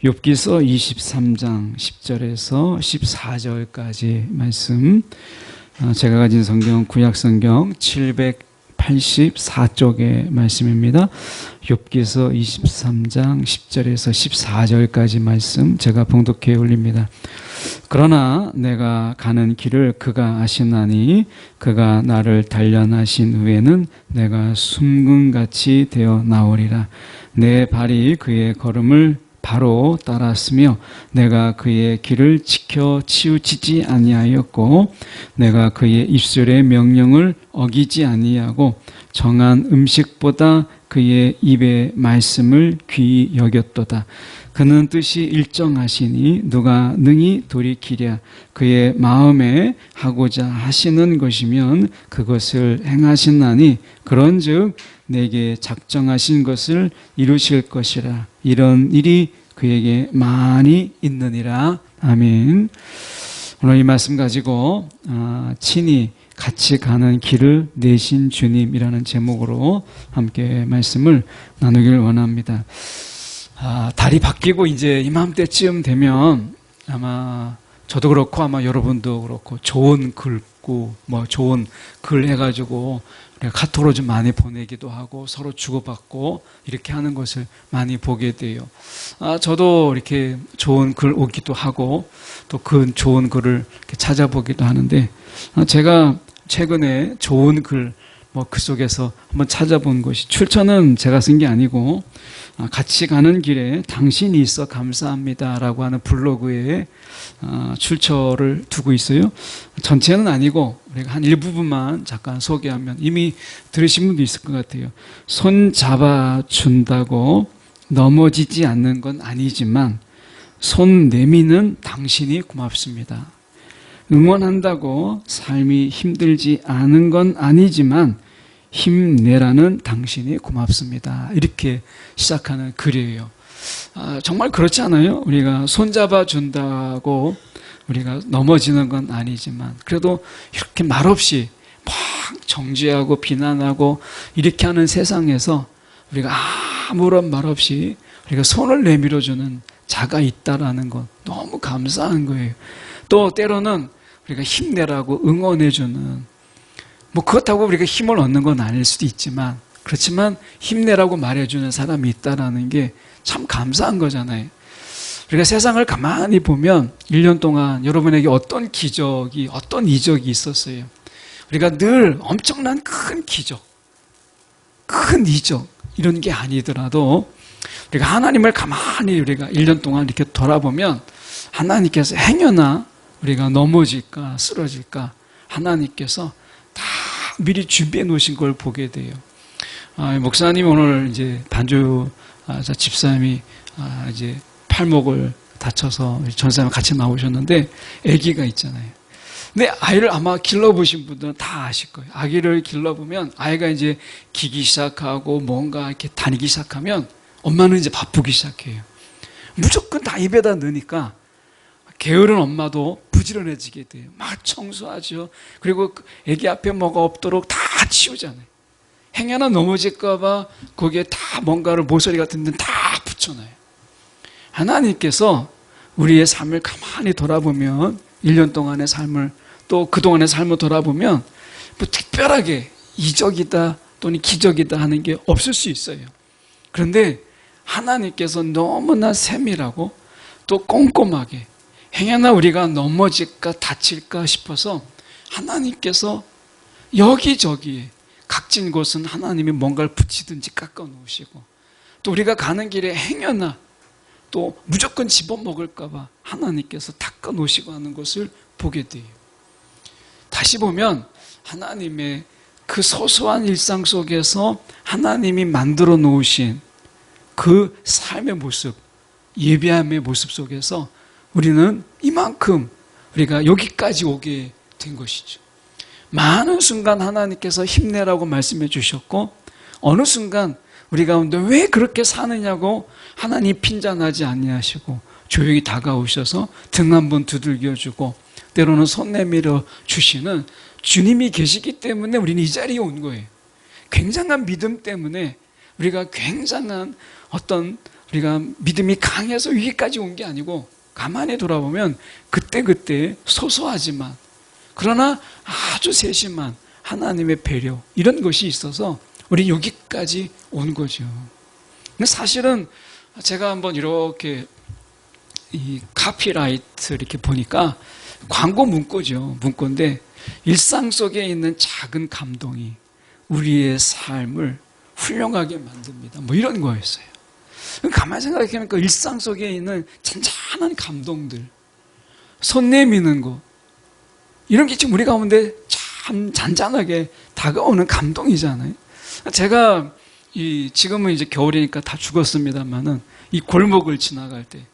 욥기서 23장 10절에서 14절까지 말씀, 제가 가진 성경 구약성경 784쪽의 말씀입니다. 욥기서 23장 10절에서 14절까지 말씀 제가 봉독해 올립니다. 그러나 내가 가는 길을 그가 아시나니 그가 나를 단련하신 후에는 내가 숨금같이 되어 나오리라. 내 발이 그의 걸음을 바로 따랐으며 내가 그의 길을 지켜 치우치지 아니하였고 내가 그의 입술의 명령을 어기지 아니하고 정한 음식보다 그의 입의 말씀을 귀히 여겼도다. 그는 뜻이 일정하시니 누가 능히 돌이키랴. 그의 마음에 하고자 하시는 것이면 그것을 행하시나니 그런즉 내게 작정하신 것을 이루실 것이라. 이런 일이 그에게 많이 있느니라. 아멘. 오늘 이 말씀 가지고 친히 같이 가는 길을 내신 주님이라는 제목으로 함께 말씀을 나누길 원합니다. 달이 바뀌고 이제 이맘때쯤 되면 아마 저도 그렇고 아마 여러분도 그렇고 좋은 글고 좋은 글 해가지고 우리가 카톡으로 좀 많이 보내기도 하고 서로 주고받고 이렇게 하는 것을 많이 보게 돼요. 저도 이렇게 좋은 글 오기도 하고 또 그 좋은 글을 이렇게 찾아보기도 하는데 제가 최근에 좋은 글 그 속에서 한번 찾아본 것이 출처는 제가 쓴 게 아니고 같이 가는 길에 당신이 있어 감사합니다라고 하는 블로그에 출처를 두고 있어요. 전체는 아니고 우리가 한 일부분만 잠깐 소개하면 이미 들으신 분도 있을 것 같아요. 손 잡아준다고 넘어지지 않는 건 아니지만 손 내미는 당신이 고맙습니다. 응원한다고 삶이 힘들지 않은 건 아니지만 힘내라는 당신이 고맙습니다. 이렇게 시작하는 글이에요. 정말 그렇지 않아요? 우리가 손잡아 준다고 우리가 넘어지는 건 아니지만 그래도 이렇게 말없이 막 정죄하고 비난하고 이렇게 하는 세상에서 우리가 아무런 말 없이 우리가 손을 내밀어주는 자가 있다라는 건 너무 감사한 거예요. 또 때로는 우리가 힘내라고 응원해주는 그렇다고 우리가 힘을 얻는 건 아닐 수도 있지만 그렇지만 힘내라고 말해주는 사람이 있다는 게 참 감사한 거잖아요. 우리가 세상을 가만히 보면 1년 동안 여러분에게 어떤 기적이 어떤 이적이 있었어요. 우리가 늘 엄청난 큰 기적 큰 이적 이런 게 아니더라도 우리가 하나님을 가만히 우리가 1년 동안 이렇게 돌아보면 하나님께서 행여나 우리가 넘어질까 쓰러질까 하나님께서 다 미리 준비해 놓으신 걸 보게 돼요. 목사님 오늘 이제 반주 집사님이 이제 팔목을 다쳐서 전사님 같이 나오셨는데 아기가 있잖아요. 근데 아이를 아마 길러보신 분들은 다 아실 거예요. 아기를 길러보면 아이가 이제 기기 시작하고 뭔가 이렇게 다니기 시작하면 엄마는 이제 바쁘기 시작해요. 무조건 다 입에다 넣으니까 게으른 엄마도 부지런해지게 돼요. 막 청소하죠. 그리고 애기 앞에 뭐가 없도록 다 치우잖아요. 행여나 넘어질까 봐 거기에 다 뭔가를 모서리 같은 데는 다 붙여놔요. 하나님께서 우리의 삶을 가만히 돌아보면 1년 동안의 삶을 또 그동안의 삶을 돌아보면 특별하게 이적이다 또는 기적이다 하는 게 없을 수 있어요. 그런데 하나님께서 너무나 세밀하고 또 꼼꼼하게 행여나 우리가 넘어질까 다칠까 싶어서 하나님께서 여기저기에 각진 곳은 하나님이 뭔가를 붙이든지 깎아 놓으시고 또 우리가 가는 길에 행여나 또 무조건 집어먹을까 봐 하나님께서 닦아 놓으시고 하는 것을 보게 돼요. 다시 보면 하나님의 그 소소한 일상 속에서 하나님이 만들어 놓으신 그 삶의 모습, 예배함의 모습 속에서 우리는 이만큼 우리가 여기까지 오게 된 것이죠. 많은 순간 하나님께서 힘내라고 말씀해 주셨고 어느 순간 우리 가운데 왜 그렇게 사느냐고 하나님 핀잔하지 아니하시고 조용히 다가오셔서 등 한번 두들겨 주고 때로는 손 내밀어 주시는 주님이 계시기 때문에 우리는 이 자리에 온 거예요. 굉장한 믿음 때문에 우리가 굉장한 어떤 우리가 믿음이 강해서 위기까지 온 게 아니고 가만히 돌아보면 그때그때 소소하지만 그러나 아주 세심한 하나님의 배려 이런 것이 있어서 우리 여기까지 온 거죠. 근데 사실은 제가 한번 이렇게 이 카피라이트 이렇게 보니까 광고 문구죠. 문구인데 일상 속에 있는 작은 감동이 우리의 삶을 훌륭하게 만듭니다. 뭐 이런 거였어요. 가만히 생각해보니까 일상 속에 있는 잔잔한 감동들, 손 내미는 거 이런 게 지금 우리 가운데 참 잔잔하게 다가오는 감동이잖아요. 제가 지금은 이제 겨울이니까 다 죽었습니다만은 이 골목을 지나갈 때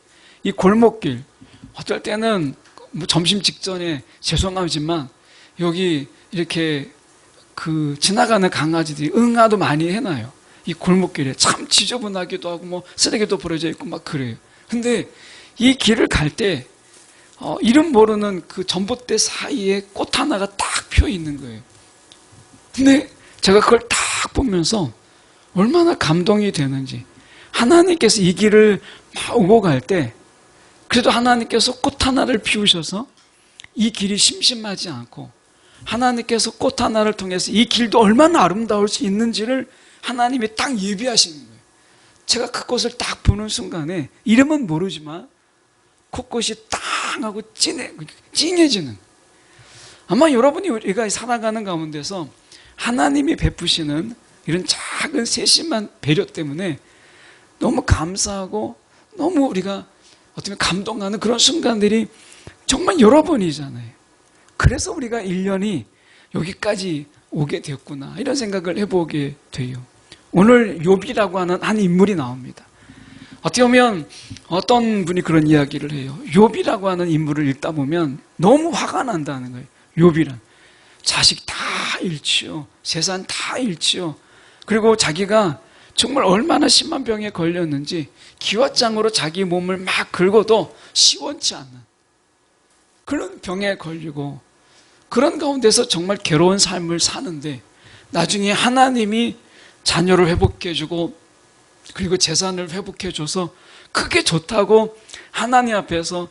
이 골목길 어떨 때는 뭐 점심 직전에 죄송하지만 여기 이렇게 그 지나가는 강아지들이 응아도 많이 해놔요. 이 골목길에 참 지저분하기도 하고 뭐 쓰레기도 버려져 있고 막 그래요. 근데 이 길을 갈 때 이름 모르는 그 전봇대 사이에 꽃 하나가 딱 피어 있는 거예요. 근데 제가 그걸 딱 보면서 얼마나 감동이 되는지, 하나님께서 이 길을 막 오고 갈 때 그래도 하나님께서 꽃 하나를 피우셔서 이 길이 심심하지 않고 하나님께서 꽃 하나를 통해서 이 길도 얼마나 아름다울 수 있는지를 하나님이 딱 예비하시는 거예요. 제가 그 꽃을 딱 보는 순간에 이름은 모르지만 코끝이 땅 하고 찡해지는, 아마 여러분이 우리가 살아가는 가운데서 하나님이 베푸시는 이런 작은 세심한 배려 때문에 너무 감사하고 너무 우리가 어떻게 감동하는 그런 순간들이 정말 여러 번이잖아요. 그래서 우리가 1년이 여기까지 오게 됐구나 이런 생각을 해보게 돼요. 오늘 욥이라고 하는 한 인물이 나옵니다. 어떻게 보면 어떤 분이 그런 이야기를 해요. 욥이라고 하는 인물을 읽다 보면 너무 화가 난다는 거예요. 욥이란 자식 다 잃지요, 재산 다 잃지요, 그리고 자기가 정말 얼마나 심한 병에 걸렸는지 기왓장으로 자기 몸을 막 긁어도 시원치 않는 그런 병에 걸리고 그런 가운데서 정말 괴로운 삶을 사는데 나중에 하나님이 자녀를 회복해주고 그리고 재산을 회복해줘서 그게 좋다고 하나님 앞에서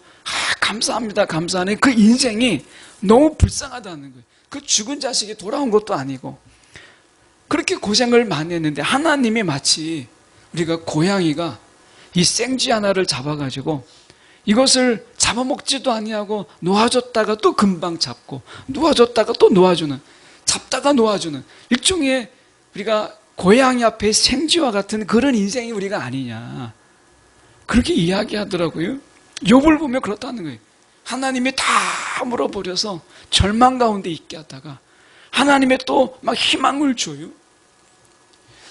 감사합니다 감사하는 그 인생이 너무 불쌍하다는 거예요. 그 죽은 자식이 돌아온 것도 아니고 그렇게 고생을 많이 했는데 하나님이 마치 우리가 고양이가 이 생쥐 하나를 잡아가지고 이것을 잡아먹지도 아니하고 놓아줬다가 또 금방 잡고 놓아줬다가 또 놓아주는, 잡다가 놓아주는 일종의 우리가 고양이 앞에 생쥐와 같은 그런 인생이 우리가 아니냐 그렇게 이야기하더라고요. 욥을 보면 그렇다는 거예요. 하나님이 다 물어버려서 절망 가운데 있게 하다가 하나님의 또 막 희망을 줘요.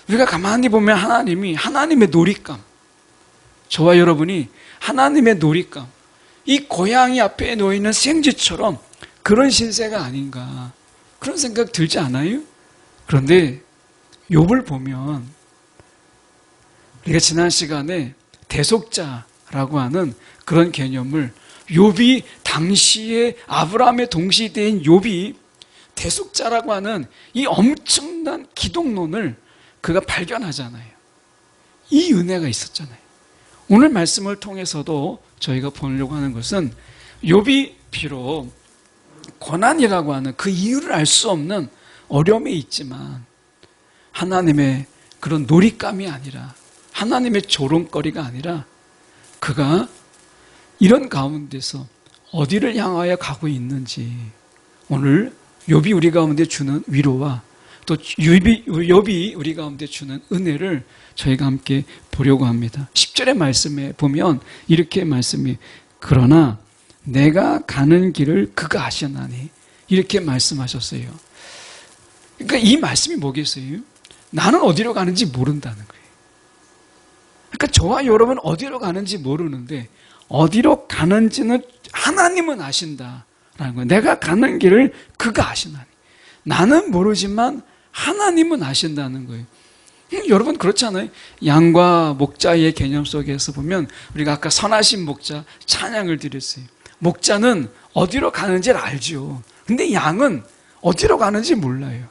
우리가 가만히 보면 하나님이 하나님의 놀잇감, 저와 여러분이 하나님의 놀잇감, 이 고양이 앞에 놓이는 생쥐처럼 그런 신세가 아닌가 그런 생각 들지 않아요? 그런데 욥을 보면 우리가 지난 시간에 대속자라고 하는 그런 개념을 욥이 당시에 아브라함의 동시대인 욥이 대속자라고 하는 이 엄청난 기독론을 그가 발견하잖아요. 이 은혜가 있었잖아요. 오늘 말씀을 통해서도 저희가 보려고 하는 것은 욥이 비록 고난이라고 하는 그 이유를 알 수 없는 어려움이 있지만 하나님의 그런 놀잇감이 아니라 하나님의 조롱거리가 아니라 그가 이런 가운데서 어디를 향하여 가고 있는지 오늘 욥이 우리 가운데 주는 위로와 또 욥이 우리 가운데 주는 은혜를 저희가 함께 보려고 합니다. 10절의 말씀에 보면 이렇게 말씀이 그러나 내가 가는 길을 그가 아시나니 이렇게 말씀하셨어요. 그러니까 이 말씀이 뭐겠어요? 나는 어디로 가는지 모른다는 거예요. 그러니까 저와 여러분 어디로 가는지 모르는데 어디로 가는지는 하나님은 아신다라는 거예요. 내가 가는 길을 그가 아시나니 나는 모르지만 하나님은 아신다는 거예요. 여러분 그렇잖아요. 양과 목자의 개념 속에서 보면 우리가 아까 선하신 목자 찬양을 드렸어요. 목자는 어디로 가는지를 알죠. 근데 양은 어디로 가는지 몰라요.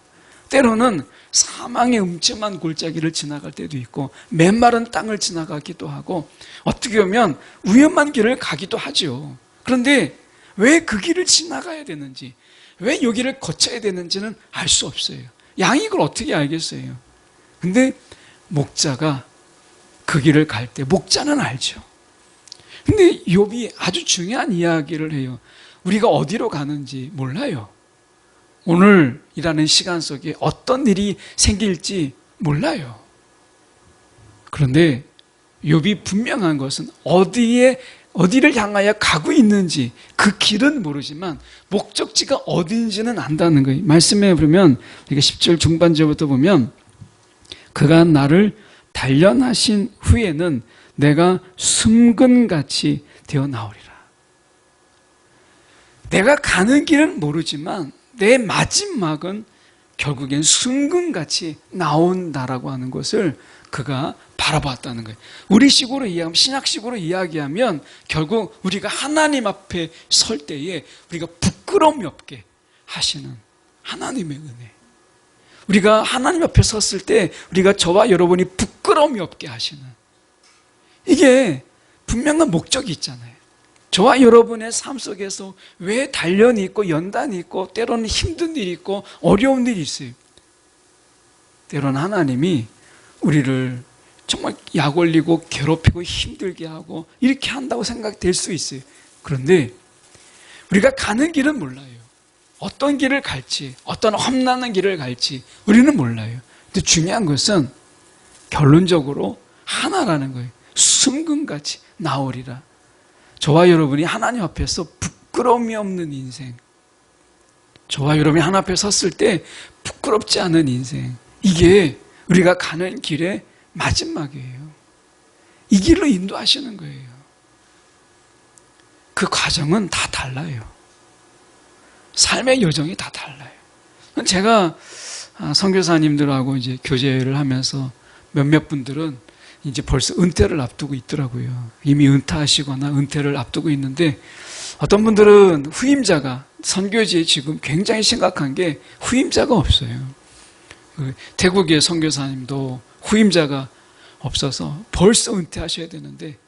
때로는 사망의 음침한 골짜기를 지나갈 때도 있고 메마른 땅을 지나가기도 하고 어떻게 보면 위험한 길을 가기도 하죠. 그런데 왜 그 길을 지나가야 되는지, 왜 여기를 거쳐야 되는지는 알 수 없어요. 양이 이걸 어떻게 알겠어요? 근데 목자가 그 길을 갈 때 목자는 알죠. 근데 욥이 아주 중요한 이야기를 해요. 우리가 어디로 가는지 몰라요. 오늘이라는 시간 속에 어떤 일이 생길지 몰라요. 그런데 욥이 분명한 것은 어디를 향하여 가고 있는지 그 길은 모르지만 목적지가 어딘지는 안다는 거예요. 말씀에 보면 우리가 10절 중반절부터 보면 그가 나를 단련하신 후에는 내가 숨근같이 되어 나오리라. 내가 가는 길은 모르지만 내 마지막은 결국엔 숨근같이 나온다라고 하는 것을 그가 바라봤다는 거예요. 우리식으로 이야기하면, 신학식으로 이야기하면 결국 우리가 하나님 앞에 설 때에 우리가 부끄러움이 없게 하시는 하나님의 은혜. 우리가 하나님 앞에 섰을 때 우리가 저와 여러분이 부끄러움이 없게 하시는, 이게 분명한 목적이 있잖아요. 저와 여러분의 삶 속에서 왜 단련이 있고 연단이 있고 때로는 힘든 일이 있고 어려운 일이 있어요. 때로는 하나님이 우리를 정말 약 올리고 괴롭히고 힘들게 하고 이렇게 한다고 생각될 수 있어요. 그런데 우리가 가는 길은 몰라요. 어떤 길을 갈지, 어떤 험난한 길을 갈지 우리는 몰라요. 근데 중요한 것은 결론적으로 하나라는 거예요. 숨금같이 나오리라. 저와 여러분이 하나님 앞에서 부끄러움이 없는 인생, 저와 여러분이 하나님 앞에 섰을 때 부끄럽지 않은 인생, 이게 우리가 가는 길의 마지막이에요. 이 길로 인도하시는 거예요. 그 과정은 다 달라요. 삶의 여정이 다 달라요. 제가 선교사님들하고 이제 교제를 하면서 몇몇 분들은 이제 벌써 은퇴를 앞두고 있더라고요. 이미 은퇴하시거나 은퇴를 앞두고 있는데 어떤 분들은 후임자가, 선교지에 지금 굉장히 심각한 게 후임자가 없어요. 태국의 선교사님도 후임자가 없어서 벌써 은퇴하셔야 되는데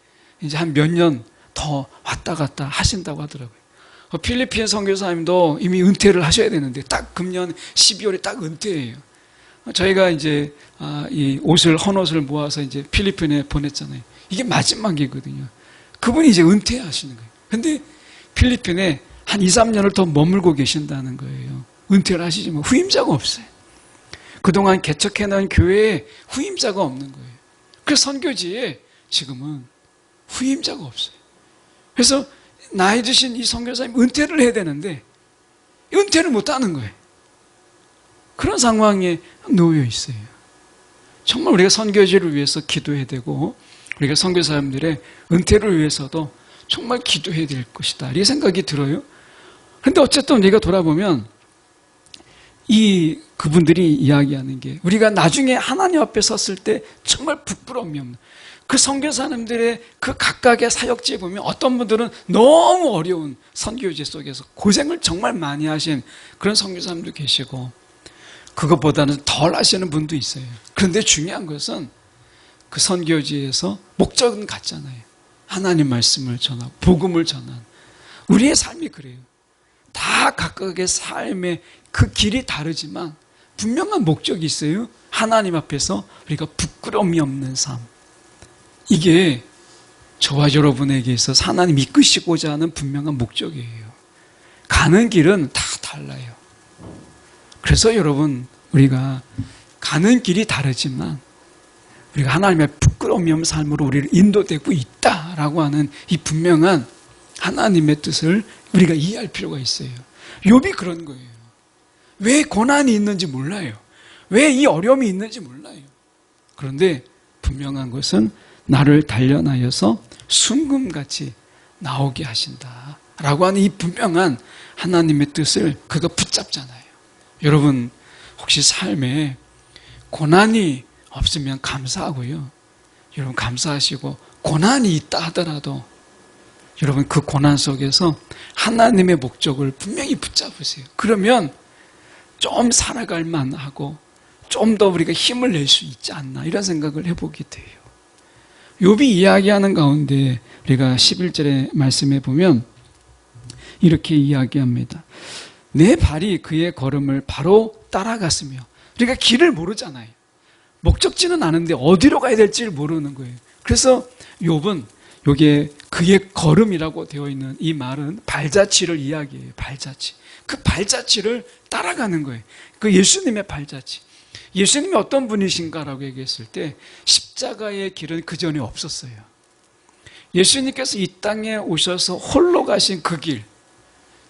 이제 한 몇 년 더 왔다 갔다 하신다고 하더라고요. 필리핀 선교사님도 이미 은퇴를 하셔야 되는데 딱 금년 12월에 딱 은퇴해요. 저희가 이제 이 헌 옷을 모아서 이제 필리핀에 보냈잖아요. 이게 마지막이거든요. 그분이 이제 은퇴하시는 거예요. 근데 필리핀에 한 2, 3년을 더 머물고 계신다는 거예요. 은퇴를 하시지만 후임자가 없어요. 그동안 개척해놓은 교회에 후임자가 없는 거예요. 그래서 선교지에 지금은 후임자가 없어요. 그래서 나이 드신 이 선교사님 은퇴를 해야 되는데 은퇴를 못하는 거예요. 그런 상황에 놓여 있어요. 정말 우리가 선교지를 위해서 기도해야 되고 우리가 선교사님들의 은퇴를 위해서도 정말 기도해야 될 것이다, 이 생각이 들어요. 그런데 어쨌든 우리가 돌아보면 그분들이 이야기하는 게 우리가 나중에 하나님 앞에 섰을 때 정말 부끄러움이 없는 그 선교사님들의 그 각각의 사역지에 보면 어떤 분들은 너무 어려운 선교지 속에서 고생을 정말 많이 하신 그런 선교사님도 계시고 그것보다는 덜 하시는 분도 있어요. 그런데 중요한 것은 그 선교지에서 목적은 같잖아요. 하나님 말씀을 전하고 복음을 전하는 우리의 삶이 그래요. 다 각각의 삶의 그 길이 다르지만 분명한 목적이 있어요. 하나님 앞에서 우리가 부끄러움이 없는 삶. 이게 저와 여러분에게 있어서 하나님 이끄시고자 하는 분명한 목적이에요. 가는 길은 다 달라요. 그래서 여러분, 우리가 가는 길이 다르지만 우리가 하나님의 부끄러움이 없는 삶으로 우리를 인도되고 있다라고 하는 이 분명한 하나님의 뜻을 우리가 이해할 필요가 있어요. 욥이 그런 거예요. 왜 고난이 있는지 몰라요. 왜 이 어려움이 있는지 몰라요. 그런데 분명한 것은 나를 단련하여서 순금같이 나오게 하신다 라고 하는 이 분명한 하나님의 뜻을 그가 붙잡잖아요. 여러분, 혹시 삶에 고난이 없으면 감사하고요. 여러분 감사하시고, 고난이 있다 하더라도 여러분 그 고난 속에서 하나님의 목적을 분명히 붙잡으세요. 그러면 좀 살아갈 만하고 좀 더 우리가 힘을 낼 수 있지 않나 이런 생각을 해보게 돼요. 욥이 이야기하는 가운데 우리가 11절의 말씀에 보면 이렇게 이야기합니다. 내 발이 그의 걸음을 바로 따라갔으며, 우리가 길을 모르잖아요. 목적지는 아는데 어디로 가야 될지를 모르는 거예요. 그래서 욥은 여기에 그의 걸음이라고 되어 있는 이 말은 발자취를 이야기해요. 발자취. 그 발자취를 따라가는 거예요. 그 예수님의 발자취. 예수님이 어떤 분이신가라고 얘기했을 때 십자가의 길은 그 전에 없었어요. 예수님께서 이 땅에 오셔서 홀로 가신 그 길,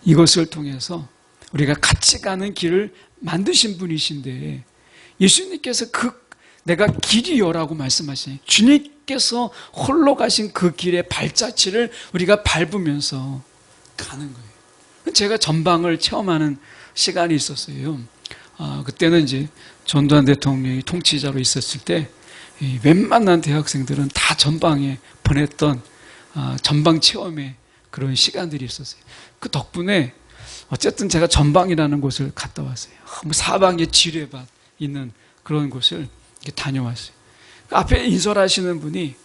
이것을 통해서 우리가 같이 가는 길을 만드신 분이신데, 예수님께서 내가 길이요라고 말씀하시니 주님께서 홀로 가신 그 길의 발자취를 우리가 밟으면서 가는 거예요. 제가 전방을 체험하는 시간이 있었어요. 그때는 이제 전두환 대통령이 통치자로 있었을 때 웬만한 대학생들은 다 전방에 보냈던 전방 체험의 그런 시간들이 있었어요. 그 덕분에 어쨌든 제가 전방이라는 곳을 갔다 왔어요. 사방에 지뢰밭 있는 그런 곳을 다녀왔어요. 그 앞에 인솔하시는 분이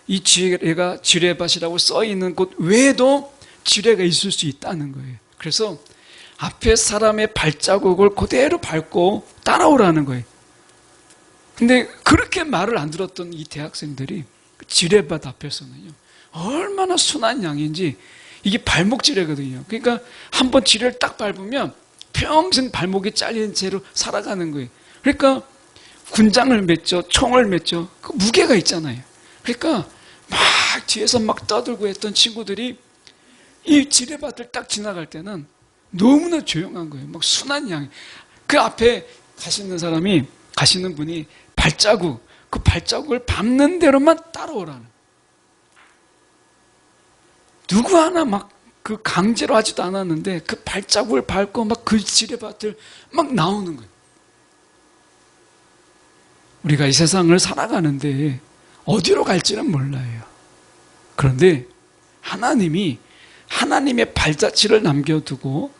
이 지뢰가 지뢰밭이라고 써 있는 곳 외에도 지뢰가 있을 수 있다는 거예요. 그래서 앞에 사람의 발자국을 그대로 밟고 따라오라는 거예요. 근데 그렇게 말을 안 들었던 이 대학생들이 지뢰밭 앞에서는요, 얼마나 순한 양인지, 이게 발목 지뢰거든요. 그러니까 한번 지뢰를 딱 밟으면 평생 발목이 잘린 채로 살아가는 거예요. 그러니까 군장을 맺죠, 총을 맺죠. 그 무게가 있잖아요. 그러니까 막 뒤에서 막 떠들고 했던 친구들이 이 지뢰밭을 딱 지나갈 때는 너무나 조용한 거예요. 막 순한 양. 그 앞에 가시는 분이 그 발자국을 밟는 대로만 따라오라는. 누구 하나 막 그 강제로 하지도 않았는데 그 발자국을 밟고 막 그 지뢰밭을 막 나오는 거예요. 우리가 이 세상을 살아가는데 어디로 갈지는 몰라요. 그런데 하나님이 하나님의 발자취를 남겨두고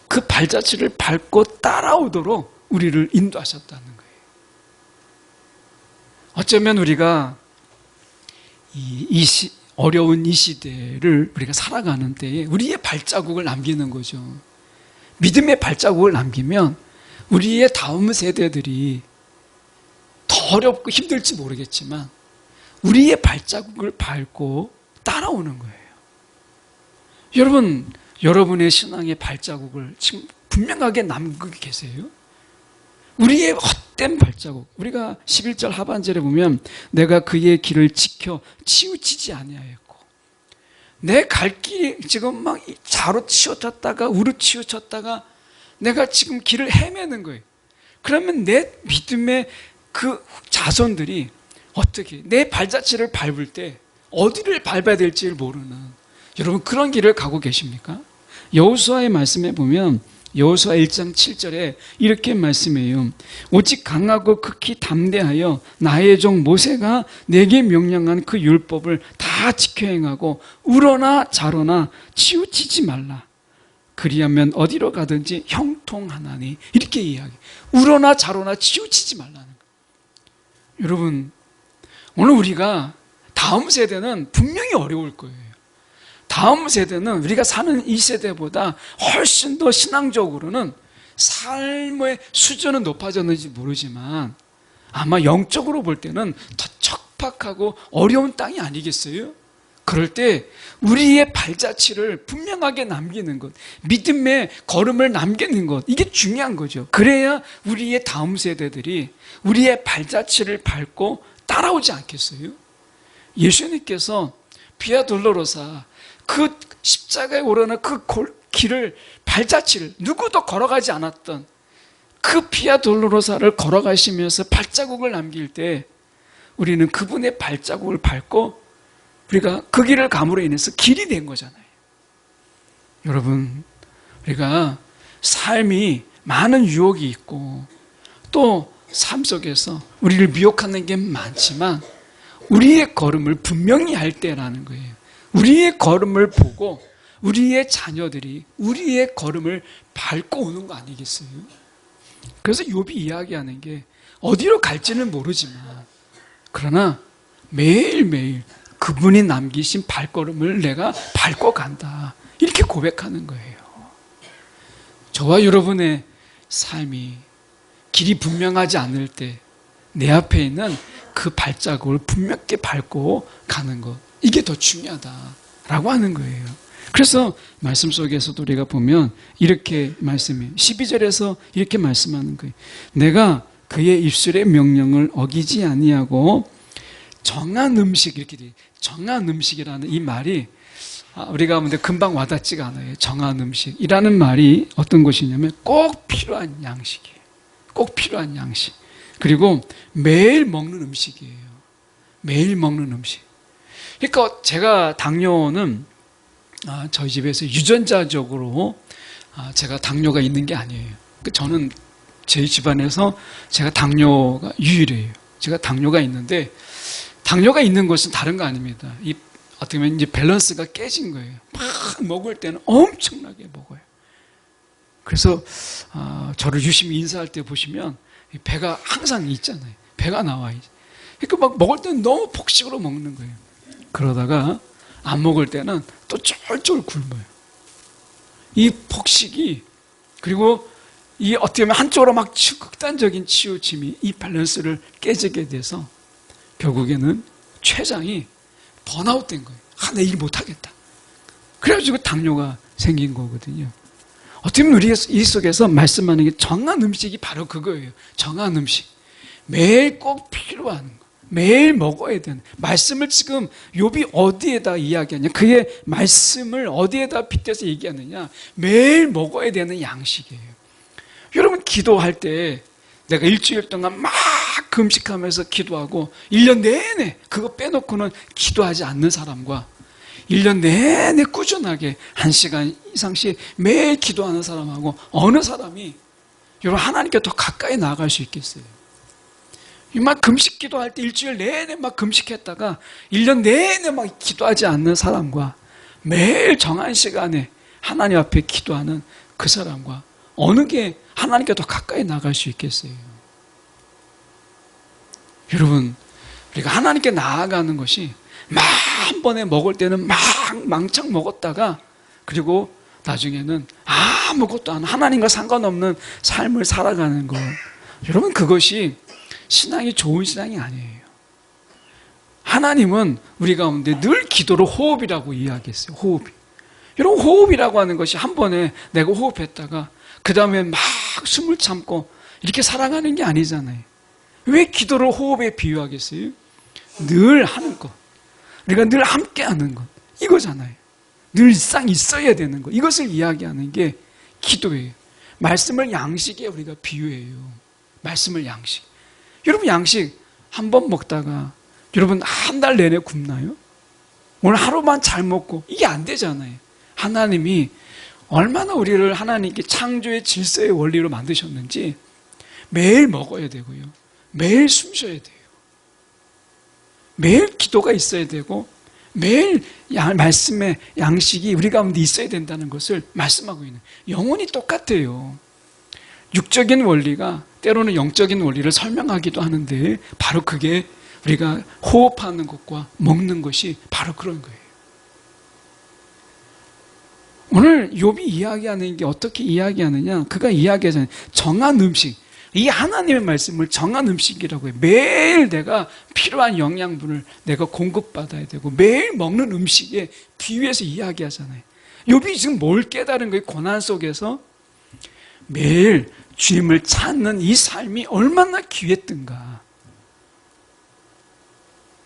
그 발자취를 밟고 따라오도록 우리를 인도하셨다는 거예요. 어쩌면 우리가 어려운 이 시대를 우리가 살아가는 때에 우리의 발자국을 남기는 거죠. 믿음의 발자국을 남기면 우리의 다음 세대들이 더 어렵고 힘들지 모르겠지만 우리의 발자국을 밟고 따라오는 거예요. 여러분의 신앙의 발자국을 지금 분명하게 남기고 계세요? 우리의 헛된 발자국. 우리가 11절 하반절에 보면 내가 그의 길을 지켜 치우치지 아니하였고, 내 갈 길이 지금 막 좌로 치우쳤다가 우로 치우쳤다가 내가 지금 길을 헤매는 거예요. 그러면 내 믿음의 그 자손들이 어떻게 내 발자취를 밟을 때 어디를 밟아야 될지 모르는, 여러분 그런 길을 가고 계십니까? 여호수아의 말씀에 보면 여호수아 1장 7절에 이렇게 말씀해요. 오직 강하고 극히 담대하여 나의 종 모세가 내게 명령한 그 율법을 다 지켜 행하고 우러나 좌로나 치우치지 말라. 그리하면 어디로 가든지 형통하나니. 이렇게 이야기. 우러나 좌로나 치우치지 말라는 거예요. 여러분, 오늘 우리가 다음 세대는 분명히 어려울 거예요. 다음 세대는 우리가 사는 이 세대보다 훨씬 더 신앙적으로는 삶의 수준은 높아졌는지 모르지만 아마 영적으로 볼 때는 더 척박하고 어려운 땅이 아니겠어요? 그럴 때 우리의 발자취를 분명하게 남기는 것, 믿음의 걸음을 남기는 것, 이게 중요한 거죠. 그래야 우리의 다음 세대들이 우리의 발자취를 밟고 따라오지 않겠어요? 예수님께서 비아 돌로로사, 그 십자가에 오르는 그 길을, 발자취를 누구도 걸어가지 않았던 그 비아 돌로로사를 걸어가시면서 발자국을 남길 때 우리는 그분의 발자국을 밟고 우리가 그 길을 감으로 인해서 길이 된 거잖아요. 여러분, 우리가 삶이 많은 유혹이 있고 또 삶 속에서 우리를 미혹하는 게 많지만 우리의 걸음을 분명히 할 때라는 거예요. 우리의 걸음을 보고 우리의 자녀들이 우리의 걸음을 밟고 오는 거 아니겠어요? 그래서 욥이 이야기하는 게 어디로 갈지는 모르지만 그러나 매일매일 그분이 남기신 발걸음을 내가 밟고 간다. 이렇게 고백하는 거예요. 저와 여러분의 삶이 길이 분명하지 않을 때 내 앞에 있는 그 발자국을 분명하게 밟고 가는 것, 이게 더 중요하다라고 하는 거예요. 그래서 말씀 속에서도 우리가 보면 이렇게 말씀해요. 12절에서 이렇게 말씀하는 거예요. 내가 그의 입술의 명령을 어기지 아니하고 정한 음식, 이렇게 돼요. 정한 음식이라는 이 말이 우리가 근데 금방 와닿지가 않아요. 정한 음식이라는 말이 어떤 것이냐면 꼭 필요한 양식이에요. 꼭 필요한 양식. 그리고 매일 먹는 음식이에요. 매일 먹는 음식. 그러니까 제가 당뇨는 저희 집에서 유전자적으로 제가 당뇨가 있는 게 아니에요. 저는 제 집안에서 제가 당뇨가 유일해요. 제가 당뇨가 있는데 당뇨가 있는 것은 다른 거 아닙니다. 어떻게 보면 이제 밸런스가 깨진 거예요. 막 먹을 때는 엄청나게 먹어요. 그래서 저를 유심히 인사할 때 보시면 배가 항상 있잖아요. 배가 나와요. 그러니까 막 먹을 때는 너무 폭식으로 먹는 거예요. 그러다가 안 먹을 때는 또 쫄쫄 굶어요. 이 폭식이, 그리고 이 어떻게 보면 한쪽으로 막 극단적인 치우침이 이 밸런스를 깨지게 돼서 결국에는 췌장이 번아웃 된 거예요. 내 일 못하겠다. 그래가지고 당뇨가 생긴 거거든요. 어떻게 보면 우리 이 속에서 말씀하는 게 정한 음식이 바로 그거예요. 정한 음식. 매일 꼭 필요한 거. 매일 먹어야 되는. 말씀을 지금 욥이 어디에다 이야기하냐. 그의 말씀을 어디에다 빗대서 얘기하느냐. 매일 먹어야 되는 양식이에요. 여러분 기도할 때 내가 일주일 동안 막 금식하면서 기도하고 1년 내내 그거 빼놓고는 기도하지 않는 사람과 1년 내내 꾸준하게 1시간 이상씩 매일 기도하는 사람하고 어느 사람이 여러분 하나님께 더 가까이 나아갈 수 있겠어요? 막 금식 기도할 때 일주일 내내 막 금식했다가 1년 내내 막 기도하지 않는 사람과 매일 정한 시간에 하나님 앞에 기도하는 그 사람과 어느 게 하나님께 더 가까이 나아갈 수 있겠어요? 여러분, 우리가 하나님께 나아가는 것이 막 한 번에 먹을 때는 막 망창 먹었다가 그리고 나중에는 아무것도 안 하나님과 상관없는 삶을 살아가는 것. 여러분 그것이 신앙이 좋은 신앙이 아니에요. 하나님은 우리 가운데 늘 기도를 호흡이라고 이야기했어요. 호흡. 여러분 호흡이라고 하는 것이 한 번에 내가 호흡했다가 그 다음에 막 숨을 참고 이렇게 살아가는 게 아니잖아요. 왜 기도를 호흡에 비유하겠어요? 늘 하는 것. 우리가 늘 함께 하는 것. 이거잖아요. 늘상 있어야 되는 것. 이것을 이야기하는 게 기도예요. 말씀을 양식에 우리가 비유해요. 말씀을 양식. 여러분 양식 한 번 먹다가 여러분 한 달 내내 굶나요? 오늘 하루만 잘 먹고 이게 안 되잖아요. 하나님이 얼마나 우리를 하나님께 창조의 질서의 원리로 만드셨는지 매일 먹어야 되고요. 매일 숨 쉬어야 돼요. 매일 기도가 있어야 되고 매일 말씀의 양식이 우리 가운데 있어야 된다는 것을 말씀하고 있는. 영혼이 똑같아요. 육적인 원리가 때로는 영적인 원리를 설명하기도 하는데 바로 그게 우리가 호흡하는 것과 먹는 것이 바로 그런 거예요. 오늘 욥이 이야기하는 게 어떻게 이야기하느냐. 그가 이야기하잖아요. 정한 음식. 이 하나님의 말씀을 정한 음식이라고 해요. 매일 내가 필요한 영양분을 내가 공급받아야 되고 매일 먹는 음식에 비유해서 이야기하잖아요. 욥이 지금 뭘 깨달은 거예요? 고난 속에서 매일 주님을 찾는 이 삶이 얼마나 귀했던가.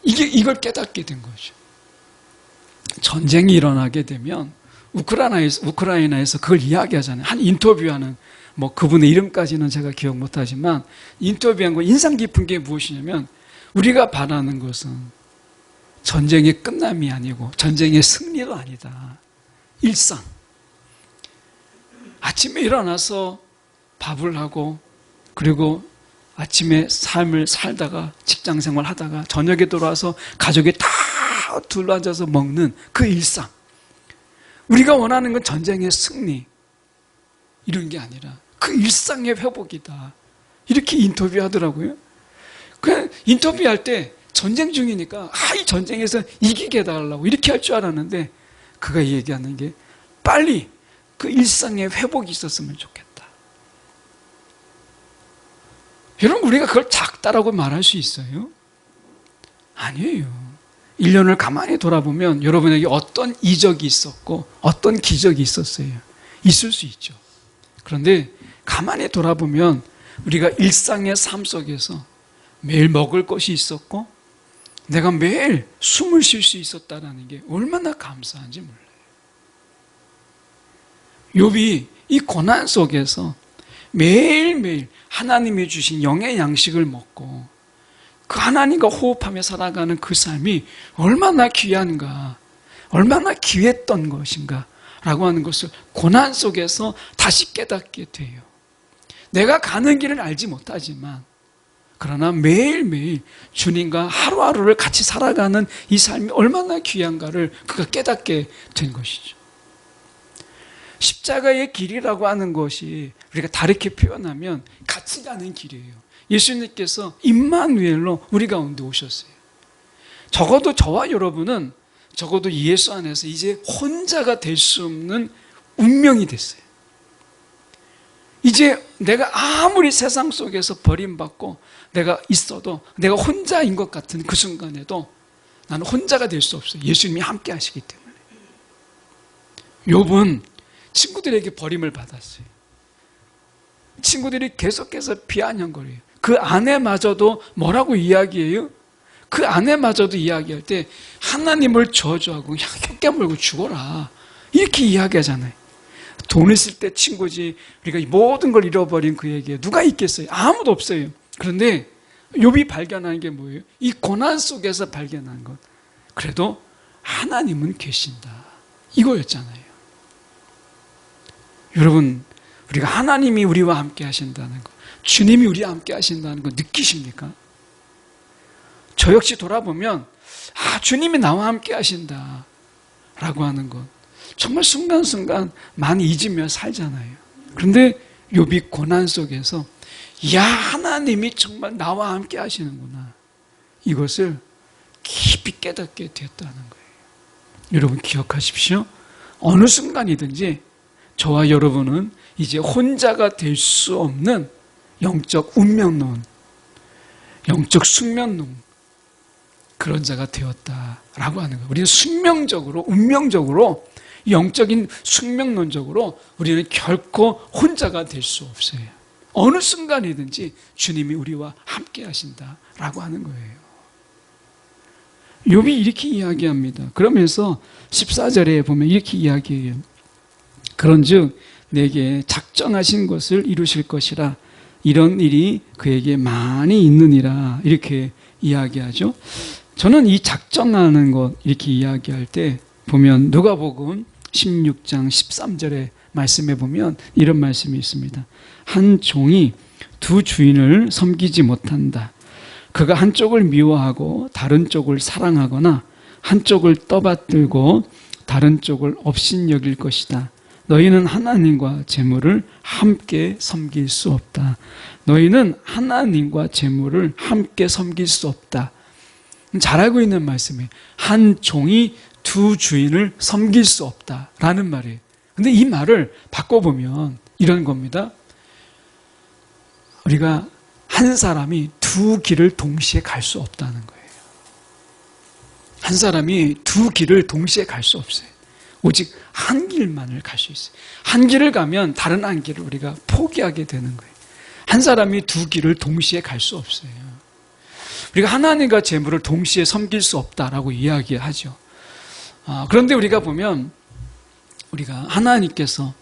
이걸 깨닫게 된 거죠. 전쟁이 일어나게 되면 우크라이나에서 그걸 이야기하잖아요. 한 인터뷰하는 그분의 이름까지는 제가 기억 못하지만 인터뷰한 거 인상 깊은 게 무엇이냐면 우리가 바라는 것은 전쟁의 끝남이 아니고 전쟁의 승리도 아니다. 일상. 아침에 일어나서 밥을 하고 그리고 아침에 삶을 살다가 직장생활 하다가 저녁에 돌아와서 가족이 다 둘러앉아서 먹는 그 일상. 우리가 원하는 건 전쟁의 승리 이런 게 아니라 그 일상의 회복이다. 이렇게 인터뷰하더라고요. 그 인터뷰할 때 전쟁 중이니까 이 전쟁에서 이기게 해달라고 이렇게 할 줄 알았는데 그가 얘기하는 게 빨리 그 일상의 회복이 있었으면 좋겠다. 여러분, 우리가 그걸 작다라고 말할 수 있어요? 아니에요. 1년을 가만히 돌아보면 여러분에게 어떤 이적이 있었고 어떤 기적이 있었어요. 있을 수 있죠. 그런데 가만히 돌아보면 우리가 일상의 삶 속에서 매일 먹을 것이 있었고 내가 매일 숨을 쉴 수 있었다는 게 얼마나 감사한지 몰라요. 욥이 이 고난 속에서 매일매일 하나님이 주신 영의 양식을 먹고 그 하나님과 호흡하며 살아가는 그 삶이 얼마나 귀한가, 얼마나 귀했던 것인가 라고 하는 것을 고난 속에서 다시 깨닫게 돼요. 내가 가는 길을 알지 못하지만 그러나 매일매일 주님과 하루하루를 같이 살아가는 이 삶이 얼마나 귀한가를 그가 깨닫게 된 것이죠. 십자가의 길이라고 하는 것이 우리가 다르게 표현하면 같이 가는 길이에요. 예수님께서 임마누엘로 우리 가운데 오셨어요. 적어도 저와 여러분은 적어도 예수 안에서 이제 혼자가 될 수 없는 운명이 됐어요. 이제 내가 아무리 세상 속에서 버림받고 내가 있어도 내가 혼자인 것 같은 그 순간에도 나는 혼자가 될 수 없어요. 예수님이 함께 하시기 때문에. 욥은 친구들에게 버림을 받았어요. 친구들이 계속해서 비아냥거려요. 그 아내마저도 뭐라고 이야기해요? 그 아내마저도 이야기할 때 하나님을 저주하고 혀 깨물고 죽어라 이렇게 이야기하잖아요. 돈 있을 때 친구지 우리가 모든 걸 잃어버린 그에게 누가 있겠어요? 아무도 없어요. 그런데 욥이 발견한 게 뭐예요? 이 고난 속에서 발견한 것, 그래도 하나님은 계신다 이거였잖아요. 여러분, 우리가 하나님이 우리와 함께 하신다는 것, 주님이 우리와 함께 하신다는 것 느끼십니까? 저 역시 돌아보면 주님이 나와 함께 하신다 라고 하는 것 정말 순간순간 많이 잊으며 살잖아요. 그런데 욥이 고난 속에서 하나님이 정말 나와 함께 하시는구나 이것을 깊이 깨닫게 되었다는 거예요. 여러분 기억하십시오. 어느 순간이든지 저와 여러분은 이제 혼자가 될 수 없는 영적 운명론, 영적 숙면론 그런 자가 되었다라고 하는 거예요. 우리는 숙명적으로, 운명적으로, 영적인 숙명론적으로 우리는 결코 혼자가 될 수 없어요. 어느 순간이든지 주님이 우리와 함께 하신다라고 하는 거예요. 욥이 이렇게 이야기합니다. 그러면서 14절에 보면 이렇게 이야기해요. 그런즉 내게 작정하신 것을 이루실 것이라 이런 일이 그에게 많이 있느니라 이렇게 이야기하죠. 저는 이 작정하는 것 이렇게 이야기할 때 보면 누가복음 16장 13절의 말씀에 보면 이런 말씀이 있습니다. 한 종이 두 주인을 섬기지 못한다. 그가 한쪽을 미워하고 다른 쪽을 사랑하거나 한쪽을 떠받들고 다른 쪽을 업신여길 것이다. 너희는 하나님과 재물을 함께 섬길 수 없다. 너희는 하나님과 재물을 함께 섬길 수 없다. 잘 알고 있는 말씀이에요. 한 종이 두 주인을 섬길 수 없다라는 말이에요. 근데 이 말을 바꿔보면 이런 겁니다. 우리가 한 사람이 두 길을 동시에 갈 수 없다는 거예요. 한 사람이 두 길을 동시에 갈 수 없어요. 오직 한 길만을 갈 수 있어요. 한 길을 가면 다른 한 길을 우리가 포기하게 되는 거예요. 한 사람이 두 길을 동시에 갈 수 없어요. 우리가 하나님과 재물을 동시에 섬길 수 없다라고 이야기하죠. 그런데 우리가 보면 우리가 하나님께서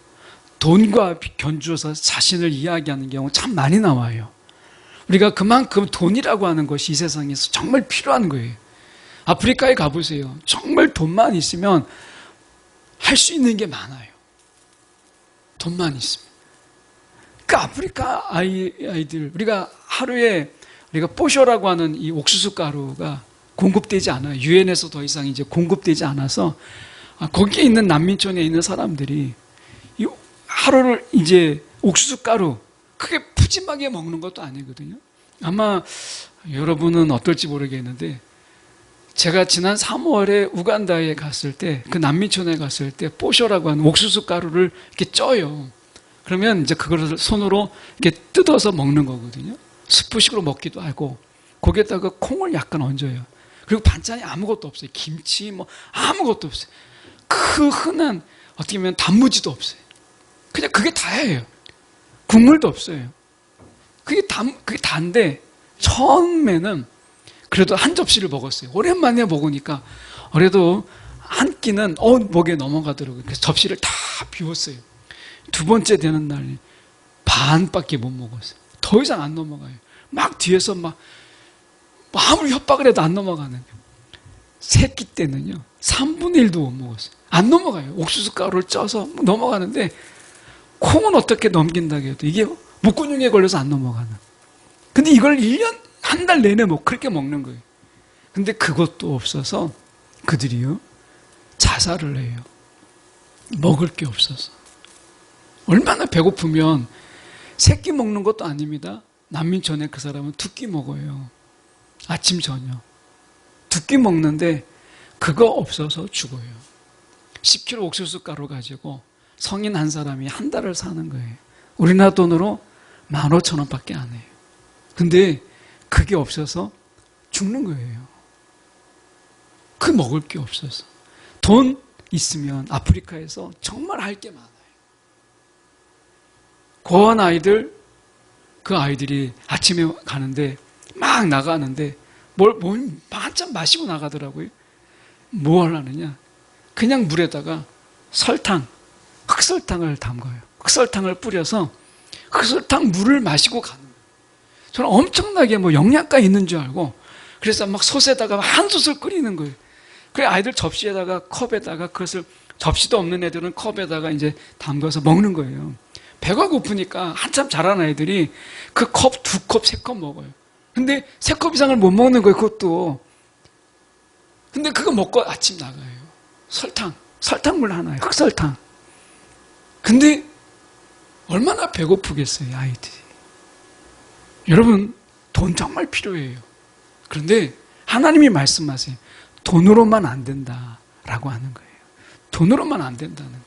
돈과 견주어서 자신을 이야기하는 경우 참 많이 나와요. 우리가 그만큼 돈이라고 하는 것이 이 세상에서 정말 필요한 거예요. 아프리카에 가보세요. 정말 돈만 있으면 할 수 있는 게 많아요. 돈만 있으면. 그 아프리카 아이들, 우리가 하루에 우리가 뽀쇼라고 하는 이 옥수수 가루가 공급되지 않아요. 유엔에서 더 이상 이제 공급되지 않아서 거기에 있는 난민촌에 있는 사람들이 하루를 이제 옥수수 가루 크게 푸짐하게 먹는 것도 아니거든요. 아마 여러분은 어떨지 모르겠는데 제가 지난 3월에 우간다에 갔을 때 그 남미촌에 갔을 때 뽀쇼라고 하는 옥수수 가루를 이렇게 쪄요. 그러면 이제 그거를 손으로 이렇게 뜯어서 먹는 거거든요. 스프식으로 먹기도 하고 거기에다가 콩을 약간 얹어요. 그리고 반찬이 아무것도 없어요. 김치 뭐 아무것도 없어요. 그 흔한 어떻게 보면 단무지도 없어요. 그냥 그게 다예요. 국물도 없어요. 그게 단데 처음에는 그래도 한 접시를 먹었어요. 오랜만에 먹으니까 그래도 한 끼는 목에 넘어가더라고요. 그래서 접시를 다 비웠어요. 두 번째 되는 날 반밖에 못 먹었어요. 더 이상 안 넘어가요. 막 뒤에서 막 아무리 협박을 해도 안 넘어가는 거예요. 세 끼 때는요 3분의 1도 못 먹었어요. 안 넘어가요. 옥수수 가루를 쪄서 넘어가는데 콩은 어떻게 넘긴다고 해도 이게 목근육에 걸려서 안 넘어가는. 근데 이걸 1년 한 달 내내 그렇게 먹는 거예요. 근데 그것도 없어서 그들이요 자살을 해요. 먹을 게 없어서. 얼마나 배고프면 세 끼 먹는 것도 아닙니다. 난민촌에 그 사람은 2끼 먹어요. 아침 저녁 2끼 먹는데 그거 없어서 죽어요. 10kg 옥수수 가루 가지고 성인 한 사람이 한 달을 사는 거예요. 우리나라 돈으로 15,000원밖에 안 해요. 근데 그게 없어서 죽는 거예요. 그 먹을 게 없어서. 돈 있으면 아프리카에서 정말 할 게 많아요. 고아원 아이들, 그 아이들이 아침에 가는데 막 나가는데 뭘 한참 마시고 나가더라고요. 뭐 하려느냐? 그냥 물에다가 설탕, 흑설탕을 담가요. 흑설탕을 뿌려서 흑설탕 물을 마시고 가는 거예요. 저는 엄청나게 영양가 있는 줄 알고 그래서 막 솥에다가 한 솥을 끓이는 거예요. 그래 아이들 접시에다가 컵에다가 그것을 접시도 없는 애들은 컵에다가 이제 담가서 먹는 거예요. 배가 고프니까 한참 자란 아이들이 그 컵 2컵, 3컵 먹어요. 근데 3컵 이상을 못 먹는 거예요, 그것도. 근데 그거 먹고 아침 나가요. 설탕물 하나에, 흑설탕. 근데 얼마나 배고프겠어요, 아이들이. 여러분, 돈 정말 필요해요. 그런데 하나님이 말씀하세요. 돈으로만 안 된다라고 하는 거예요. 돈으로만 안 된다는 거예요.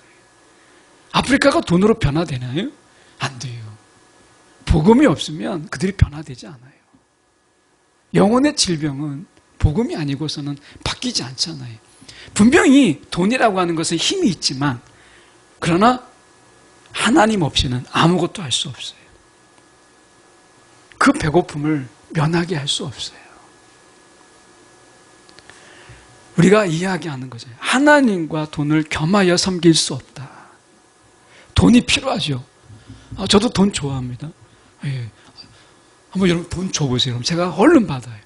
아프리카가 돈으로 변화되나요? 안 돼요. 복음이 없으면 그들이 변화되지 않아요. 영혼의 질병은 복음이 아니고서는 바뀌지 않잖아요. 분명히 돈이라고 하는 것은 힘이 있지만 그러나 하나님 없이는 아무것도 할 수 없어요. 그 배고픔을 면하게 할 수 없어요. 우리가 이야기하는 거죠. 하나님과 돈을 겸하여 섬길 수 없다. 돈이 필요하죠. 저도 돈 좋아합니다. 예. 한번 여러분 돈 줘보세요. 그럼 제가 얼른 받아요.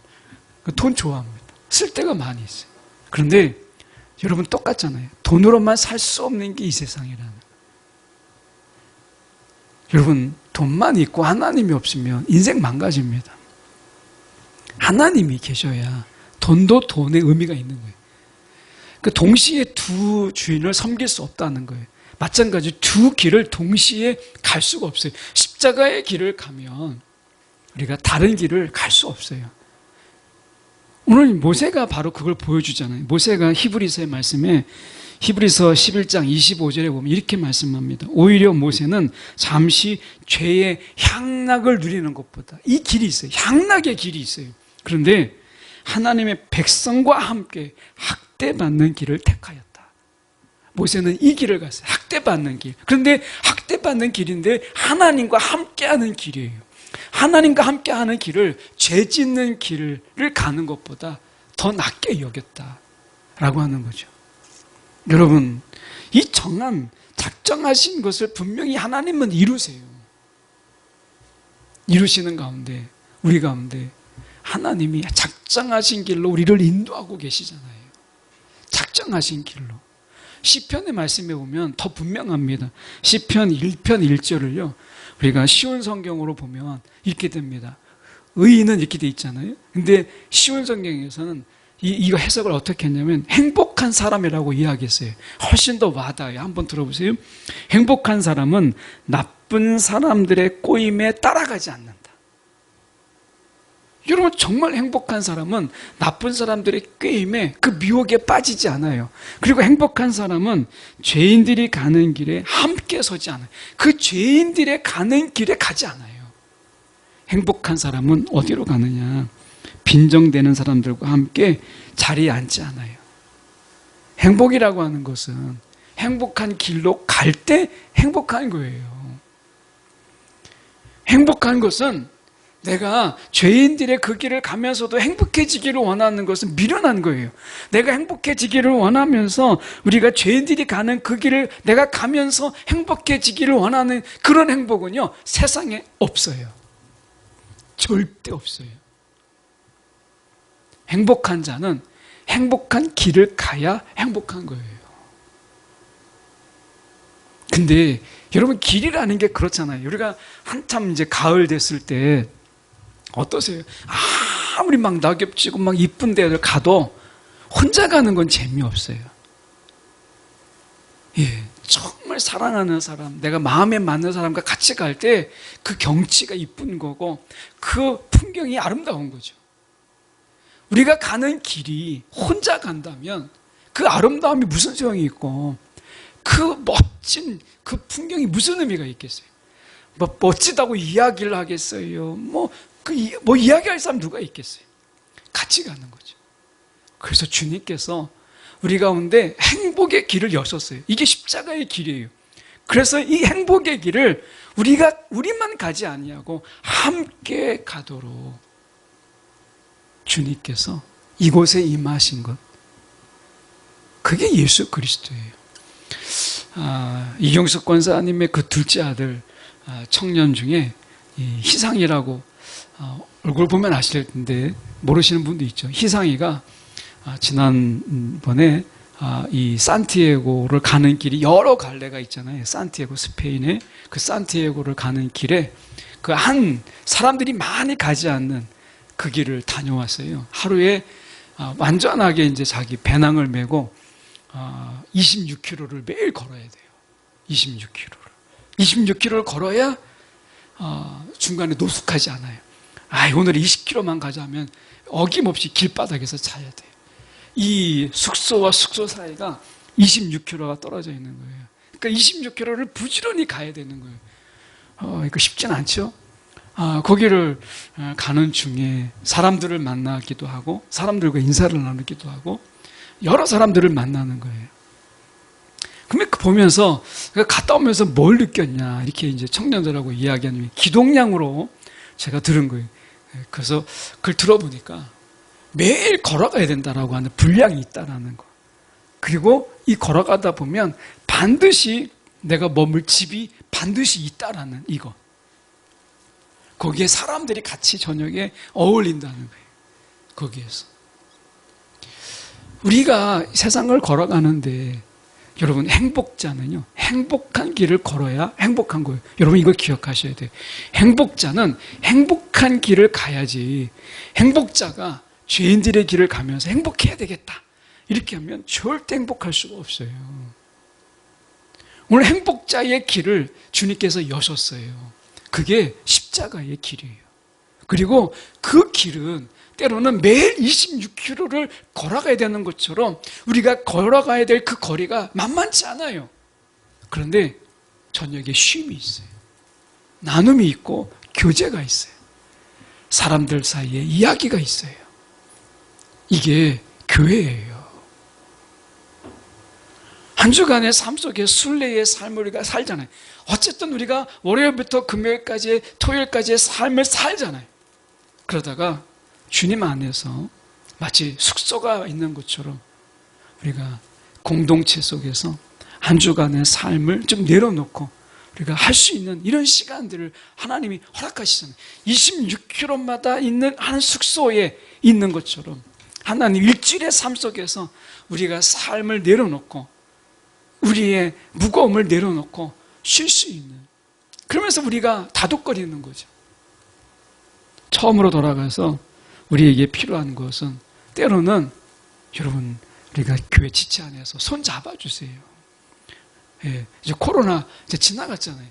돈 좋아합니다. 쓸 데가 많이 있어요. 그런데 여러분 똑같잖아요. 돈으로만 살 수 없는 게 이 세상이라는. 여러분 돈만 있고 하나님이 없으면 인생 망가집니다. 하나님이 계셔야 돈도 돈의 의미가 있는 거예요. 그 동시에 두 주인을 섬길 수 없다는 거예요. 마찬가지로 두 길을 동시에 갈 수가 없어요. 십자가의 길을 가면 우리가 다른 길을 갈 수 없어요. 오늘 모세가 바로 그걸 보여주잖아요. 모세가 히브리서의 말씀에 히브리서 11장 25절에 보면 이렇게 말씀합니다. 오히려 모세는 잠시 죄의 향락을 누리는 것보다 이 길이 있어요. 향락의 길이 있어요. 그런데 하나님의 백성과 함께 학대받는 길을 택하였다. 모세는 이 길을 갔어요. 학대받는 길. 그런데 학대받는 길인데 하나님과 함께하는 길이에요. 하나님과 함께하는 길을 죄 짓는 길을 가는 것보다 더 낫게 여겼다라고 하는 거죠. 여러분, 이 정한 작정하신 것을 분명히 하나님은 이루세요. 이루시는 가운데 우리 가운데 하나님이 작정하신 길로 우리를 인도하고 계시잖아요. 작정하신 길로. 시편의 말씀에 보면 더 분명합니다. 시편 1편 1절을요. 우리가 쉬운 성경으로 보면 이렇게 됩니다. 의인은 이렇게 돼 있잖아요. 근데 쉬운 성경에서는 이거 해석을 어떻게 했냐면 행복한 사람이라고 이야기했어요. 훨씬 더 와닿아요. 한번 들어보세요. 행복한 사람은 나쁜 사람들의 꼬임에 따라가지 않는다. 여러분, 정말 행복한 사람은 나쁜 사람들의 꾀임에 그 미혹에 빠지지 않아요. 그리고 행복한 사람은 죄인들이 가는 길에 함께 서지 않아요. 그 죄인들의 가는 길에 가지 않아요. 행복한 사람은 어디로 가느냐? 빈정대는 사람들과 함께 자리에 앉지 않아요. 행복이라고 하는 것은 행복한 길로 갈 때 행복한 거예요. 행복한 것은 내가 죄인들의 그 길을 가면서도 행복해지기를 원하는 것은 미련한 거예요. 내가 행복해지기를 원하면서 우리가 죄인들이 가는 그 길을 내가 가면서 행복해지기를 원하는 그런 행복은요, 세상에 없어요. 절대 없어요. 행복한 자는 행복한 길을 가야 행복한 거예요. 근데 여러분, 길이라는 게 그렇잖아요. 우리가 한참 이제 가을 됐을 때 어떠세요? 아무리 막 낙엽지고 막 이쁜 데를 가도 혼자 가는 건 재미없어요. 예, 정말 사랑하는 사람, 내가 마음에 맞는 사람과 같이 갈 때 그 경치가 이쁜 거고 그 풍경이 아름다운 거죠. 우리가 가는 길이 혼자 간다면 그 아름다움이 무슨 소용이 있고 그 멋진 그 풍경이 무슨 의미가 있겠어요? 뭐 멋지다고 이야기를 하겠어요? 뭐 이야기할 사람 누가 있겠어요? 같이 가는 거죠. 그래서 주님께서 우리 가운데 행복의 길을 여셨어요. 이게 십자가의 길이에요. 그래서 이 행복의 길을 우리만 가지 아니하고 함께 가도록 주님께서 이곳에 임하신 것, 그게 예수 그리스도예요. 이경숙 권사님의 그 둘째 아들 청년 중에 희상이라고, 얼굴 보면 아실 텐데 모르시는 분도 있죠. 희상이가 지난번에 이 산티아고를 가는 길이 여러 갈래가 있잖아요. 산티아고, 스페인의 그 산티아고를 가는 길에 그 한 사람들이 많이 가지 않는 그 길을 다녀왔어요. 하루에 완전하게 이제 자기 배낭을 메고 26km를 매일 걸어야 돼요. 26km를 걸어야 중간에 노숙하지 않아요. 오늘 20km만 가자면 어김없이 길바닥에서 자야 돼요. 이 숙소와 숙소 사이가 26km가 떨어져 있는 거예요. 그러니까 26km를 부지런히 가야 되는 거예요. 이거 쉽진 않죠? 거기를 가는 중에 사람들을 만나기도 하고 사람들과 인사를 나누기도 하고 여러 사람들을 만나는 거예요. 그러면 보면서 갔다 오면서 뭘 느꼈냐 이렇게 이제 청년들하고 이야기하는 기동량으로 제가 들은 거예요. 그래서 그걸 들어보니까 매일 걸어가야 된다라고 하는 분량이 있다라는 거. 그리고 이 걸어가다 보면 반드시 내가 머물 집이 반드시 있다라는 이거. 거기에 사람들이 같이 저녁에 어울린다는 거예요. 거기에서. 우리가 세상을 걸어가는데 여러분, 행복자는요, 행복한 길을 걸어야 행복한 거예요. 여러분, 이걸 기억하셔야 돼요. 행복자는 행복한 길을 가야지, 행복자가 죄인들의 길을 가면서 행복해야 되겠다 이렇게 하면 절대 행복할 수가 없어요. 오늘 행복자의 길을 주님께서 여셨어요. 그게 십자가의 길이에요. 그리고 그 길은 때로는 매일 26km를 걸어가야 되는 것처럼 우리가 걸어가야 될 그 거리가 만만치 않아요. 그런데 저녁에 쉼이 있어요. 나눔이 있고 교제가 있어요. 사람들 사이에 이야기가 있어요. 이게 교회예요. 한 주간의 삶 속에 순례의 삶을 우리가 살잖아요. 어쨌든 우리가 월요일부터 금요일까지, 토요일까지의 삶을 살잖아요. 그러다가 주님 안에서 마치 숙소가 있는 것처럼 우리가 공동체 속에서 한 주간의 삶을 좀 내려놓고 우리가 할 수 있는 이런 시간들을 하나님이 허락하시잖아요. 26km마다 있는 한 숙소에 있는 것처럼 하나님 일주일의 삶 속에서 우리가 삶을 내려놓고 우리의 무거움을 내려놓고 쉴 수 있는, 그러면서 우리가 다독거리는 거죠. 처음으로 돌아가서 우리에게 필요한 것은 때로는 여러분, 우리가 교회 지체 안에서 손 잡아주세요. 예, 이제 코로나 이제 지나갔잖아요.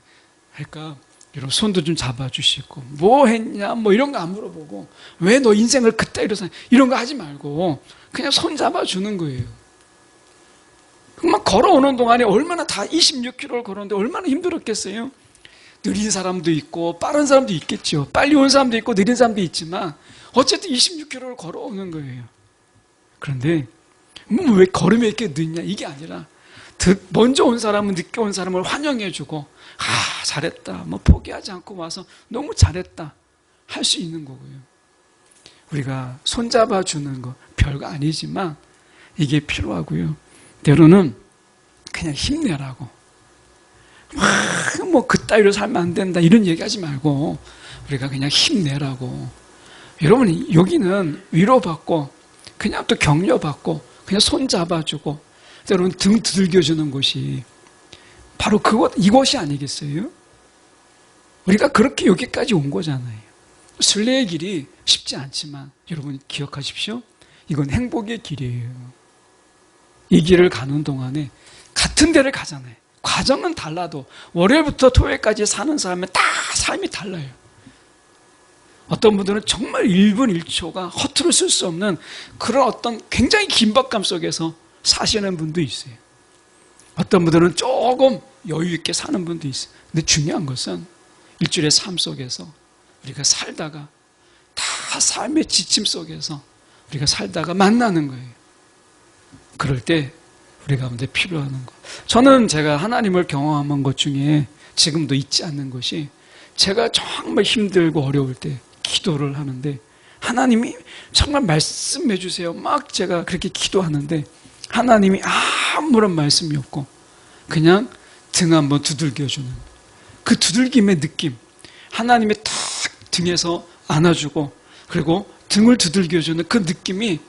그러니까 여러분 손도 좀 잡아주시고, 뭐 했냐, 뭐 이런 거 안 물어보고, 왜 너 인생을 그따위로 사냐, 이런 거 하지 말고 그냥 손 잡아주는 거예요. 막 걸어오는 동안에 얼마나 다 26km를 걸었는데 얼마나 힘들었겠어요. 느린 사람도 있고 빠른 사람도 있겠죠. 빨리 온 사람도 있고 느린 사람도 있지만 어쨌든 26km를 걸어오는 거예요. 그런데 뭐 왜 걸음이 이렇게 늦냐, 이게 아니라 먼저 온 사람은 늦게 온 사람을 환영해주고, 잘했다, 뭐 포기하지 않고 와서 너무 잘했다 할 수 있는 거고요. 우리가 손잡아주는 거 별거 아니지만 이게 필요하고요. 때로는 그냥 힘내라고, 뭐 그따위로 살면 안 된다 이런 얘기하지 말고 우리가 그냥 힘내라고. 여러분, 여기는 위로받고 그냥 또 격려받고 그냥 손 잡아주고 때로는 등 두들겨주는 곳이 바로 이곳이 아니겠어요? 우리가 그렇게 여기까지 온 거잖아요. 순례의 길이 쉽지 않지만 여러분 기억하십시오. 이건 행복의 길이에요. 이 길을 가는 동안에 같은 데를 가잖아요. 과정은 달라도 월요일부터 토요일까지 사는 사람은 다 삶이 달라요. 어떤 분들은 정말 1분 1초가 허투루 쓸 수 없는 그런 어떤 굉장히 긴박감 속에서 사시는 분도 있어요. 어떤 분들은 조금 여유 있게 사는 분도 있어요. 근데 중요한 것은 일주일의 삶 속에서 우리가 살다가 다 삶의 지침 속에서 우리가 살다가 만나는 거예요. 그럴 때 우리 가운데 필요한 것. 저는 제가 하나님을 경험한 것 중에 지금도 잊지 않는 것이, 제가 정말 힘들고 어려울 때 기도를 하는데 하나님이 정말 말씀해 주세요. 막 제가 그렇게 기도하는데 하나님이 아무런 말씀이 없고 그냥 등 한번 두들겨주는 그 두들김의 느낌, 하나님의 탁 등에서 안아주고 그리고 등을 두들겨주는 그 느낌이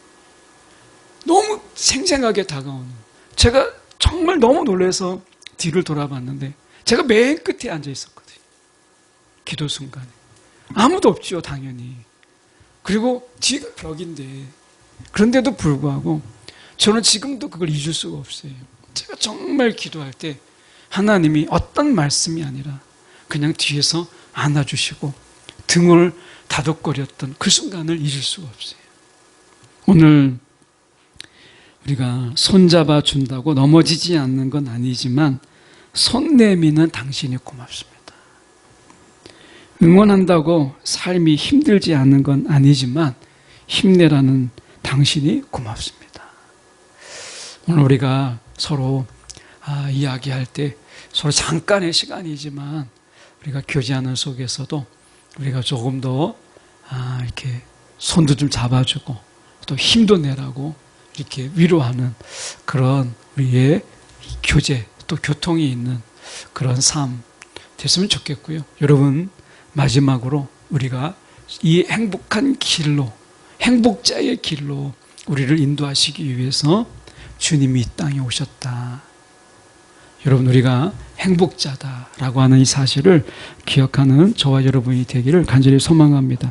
너무 생생하게 다가오는, 제가 정말 너무 놀라서 뒤를 돌아봤는데 제가 맨 끝에 앉아 있었거든요. 기도 순간에 아무도 없죠, 당연히. 그리고 뒤가 벽인데, 그런데도 불구하고 저는 지금도 그걸 잊을 수가 없어요. 제가 정말 기도할 때 하나님이 어떤 말씀이 아니라 그냥 뒤에서 안아주시고 등을 다독거렸던 그 순간을 잊을 수가 없어요. 오늘 우리가 손잡아 준다고 넘어지지 않는 건 아니지만 손 내미는 당신이 고맙습니다. 응원한다고 삶이 힘들지 않는 건 아니지만 힘내라는 당신이 고맙습니다. 오늘 우리가 서로 이야기할 때 서로 잠깐의 시간이지만 우리가 교제하는 속에서도 우리가 조금 더 이렇게 손도 좀 잡아주고 또 힘도 내라고 이렇게 위로하는 그런 우리의 교제 또 교통이 있는 그런 삶 됐으면 좋겠고요. 여러분, 마지막으로 우리가 이 행복한 길로, 행복자의 길로 우리를 인도하시기 위해서 주님이 이 땅에 오셨다. 여러분, 우리가 행복자다라고 하는 이 사실을 기억하는 저와 여러분이 되기를 간절히 소망합니다.